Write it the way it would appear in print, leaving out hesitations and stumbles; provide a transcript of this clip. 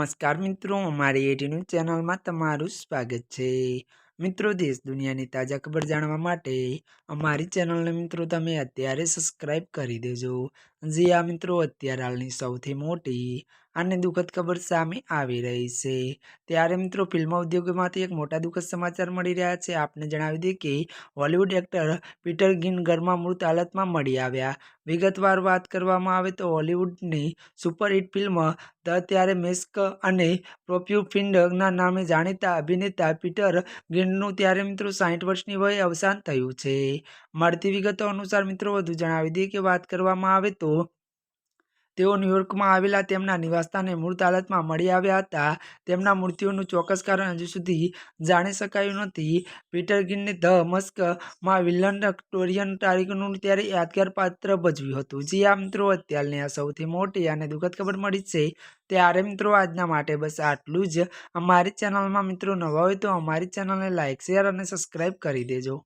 નમસ્કાર મિત્રો, અમારી એટી ન્યૂઝ ચેનલમાં તમારું સ્વાગત છે। મિત્રો, દેશ દુનિયાની તાજા ખબર જાણવા માટે અમારી ચેનલને મિત્રો તમે અત્યારે સબસ્ક્રાઇબ કરી દેજો। જી આ મિત્રો, અત્યારે હાલની સૌથી મોટી અને દુઃખદ ખબર સામે આવી રહી છે। ત્યારે મિત્રો, ફિલ્મ ઉદ્યોગમાંથી એક મોટા દુઃખદ સમાચાર મળી રહ્યા છે। આપને જણાવી દઈએ કે હોલિવૂડ એક્ટર પીટર ગિન ઘરમાં મૃત હાલતમાં મળી આવ્યા। વિગતવાર વાત કરવામાં આવે તો હોલિવૂડની સુપરહિટ ફિલ્મ ધ ત્યારે મેસ્ક અને પ્રોપ્યુફિન્ડના નામે જાણીતા અભિનેતા પીટર ગિનનું ત્યારે મિત્રો 60 વર્ષની વયે અવસાન થયું છે। મળતી વિગતો અનુસાર મિત્રો વધુ જણાવી દઈએ કે વાત કરવામાં આવે તો તેઓ ન્યૂયોર્કમાં આવેલા તેમના નિવાસસ્થાને મૃત હાલતમાં મળી આવ્યા હતા। તેમના મૃત્યુનું ચોક્કસ કારણ હજુ સુધી જાણી શકાયું નથી। પીટર ગિનને ધ મસ્કમાં વિલન ટોરિયન ટારિકનું ત્યારે યાદગાર પાત્ર ભજવ્યું હતું। જી આ મિત્રો, અત્યારની આ સૌથી મોટી અને દુઃખદ ખબર મળી છે। ત્યારે મિત્રો, આજના માટે બસ આટલું જ। અમારી ચેનલમાં મિત્રો નવા હોય તો અમારી ચેનલને લાઇક, શેર અને સબસ્ક્રાઇબ કરી દેજો।